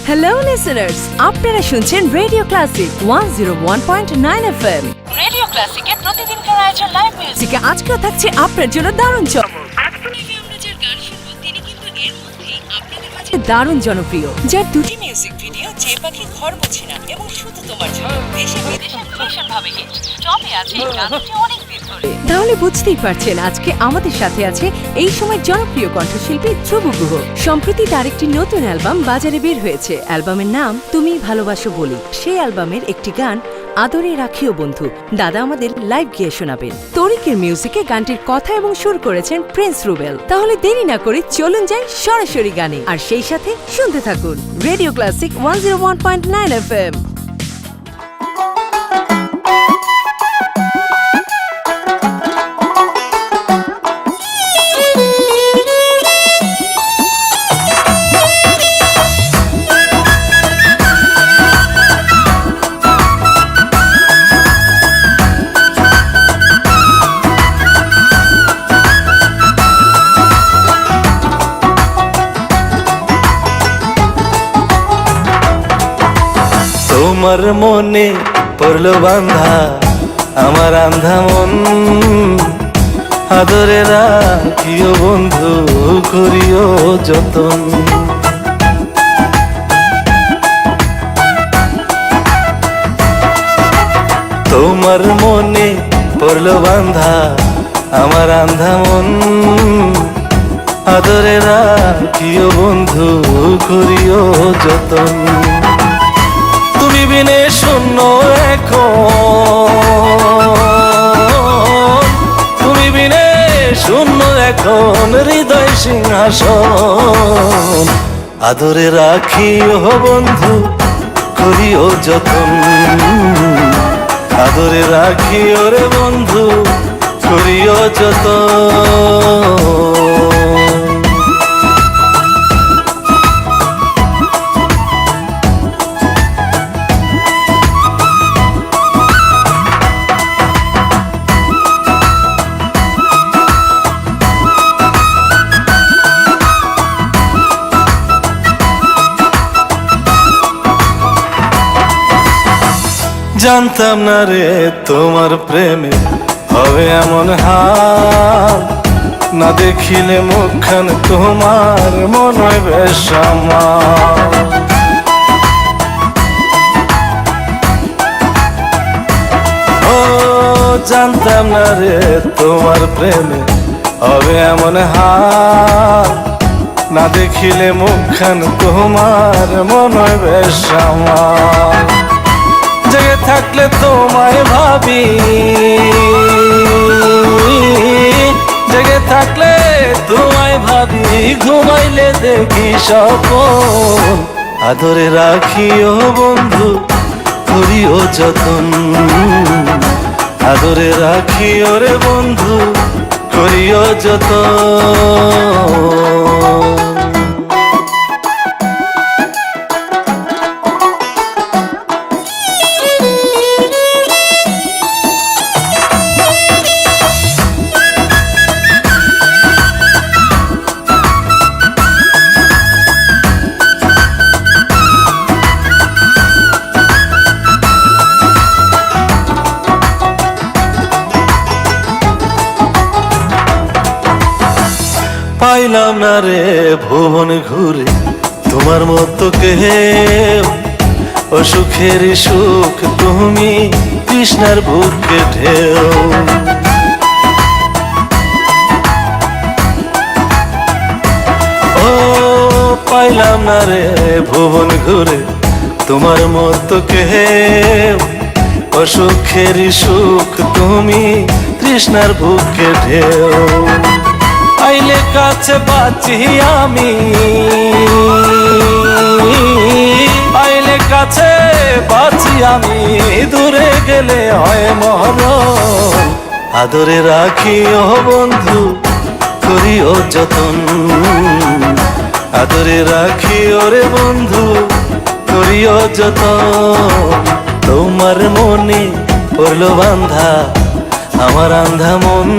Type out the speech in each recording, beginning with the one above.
Hello listeners, আপনারা শুনছেন radio classic 101.9 FM। Radio ক্লাসিকের প্রতিদিনকার আয়োজন লাইভ মিউজিকে আজকেও থাকছে আপনার জন্য দারুণ চমক। আমরা যে গান শুনবো তিনি কিন্তু এর মধ্যেই আপনাদের মাঝে দারুণ জনপ্রিয়, যার দুটি মিউজিক ভিডিও যে পাখি ঘর মোছে না এবং শুধু তোমার জন্য দেশে বিদেশে ভীষণ ভাবে হিট টপে আছে এই গানটি অনেক দিন ধরে। তাহলে বুঝতেই পারছেন আজকে আমাদের সাথে আছে এই সময় জনপ্রিয় কণ্ঠশিল্পী ধ্রুব গুহ। সম্প্রতি তার একটি নতুন অ্যালবাম বাজারে বের হয়েছে। অ্যালবামের নাম তুমি ভালোবাসো বলি। সেই অ্যালবামের একটি গান আদরে রাখিও বন্ধু দাদা আমাদের লাইভ গিয়ে শোনাবেন। তরিকের মিউজিকে গানটির কথা এবং সুর করেছেন প্রিন্স রুবেল। তাহলে দেরি না করে চলুন যাই সরাসরি গানে, আর সেই সাথে শুনতে থাকুন রেডিও ক্লাসিক 101.9 FM। তোমার মনে পড়লো বান্ধা আমার আন্ধা মন, আদরে রাখিও বন্ধু করিও যতন। তোমার মনে পড়লো বান্ধা আমার আন্ধা মন, আদরে রাখিও বন্ধু করিও যতন। তুমি বিনে শূন্য এখন, তুমি বিনে শূন্য এখন হৃদয় সিংহাসন, আদরে রাখিও বন্ধু করিও যতন, আদরে রাখিও রে বন্ধু করিও যতন। জানতাম না রে তোমার প্রেমে হবে এমন হাল, না দেখিলে মুখখান তোমার মন হয় বেশ আমার। ও জানতাম না রে তোমার প্রেমে হবে এমন হাল, না দেখিলে মুখখান তোমার মন হয় বেশ আমার। জেগে থাকলে তোমায় ভাবি, জেগে থাকলে তোমায় ভাবি, ঘুমাইলে দেখি স্বপ্ন, আদরে রাখিও বন্ধু করিও যতন, আদরে রাখিও রে বন্ধু করিও যতন। পাইলাম না রে ভুবন ঘুরে তোমার মতো কেউ, ও সুখের সুখ তুমি কৃষ্ণার বুকে ঢেউ। ও পাইলাম না রে ভুবন ঘুরে তোমার মতো কেউ, ও সুখের সুখ তুমি কৃষ্ণার বুকে ঢেউ। আইলে কাছে বাঁচি আমি, আইলে কাছে বাঁচি আমি, দূরে গেলে হয় মরণ, আদরে রাখিও বন্ধু করিও যতন, আদরে রাখিও রে বন্ধু করিও যতন। তোমার মনে পড়লো বান্ধা আমার আন্ধা মন,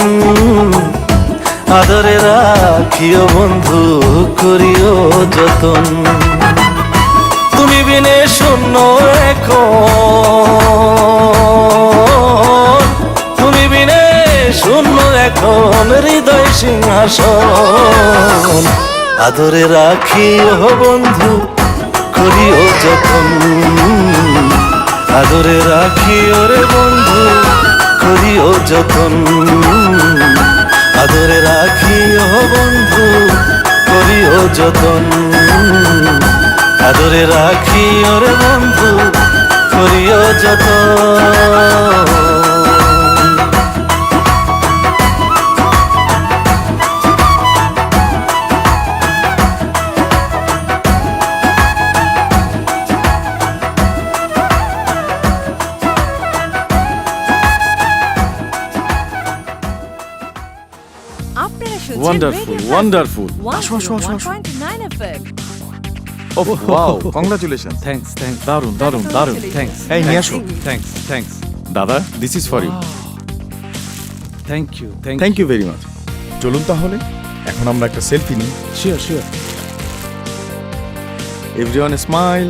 আদরে রাখিও বন্ধু করিও যতন। বিনে শূন্য এখন, তুমি বিনে শূন্য এখন হৃদয় সিংহাসন। আদরে রাখি ও বন্ধু করিও যতন, আদরে রাখি ওরে বন্ধু করিও যতন, আদরে রাখি ও বন্ধু করিও যতন, আদরে রাখি ওরে বন্ধু করিও যতন। আপনারা শুনছেন Wonderful, Radio wonderful. Plus আসো, আসো, আসো, আসো। 101.9 FM Oh, wow, congratulations. Thanks thanks দারুন, দারুন, দারুন। থ্যাঙ্কস এই নিয়ে আসো। থ্যাঙ্কস থ্যাঙ্কস দাদা, this is for you. Thank you Thank you very much. চলুন তাহলে এখন আমরা একটা সেলফি নিই। Sure sure Everyone smile.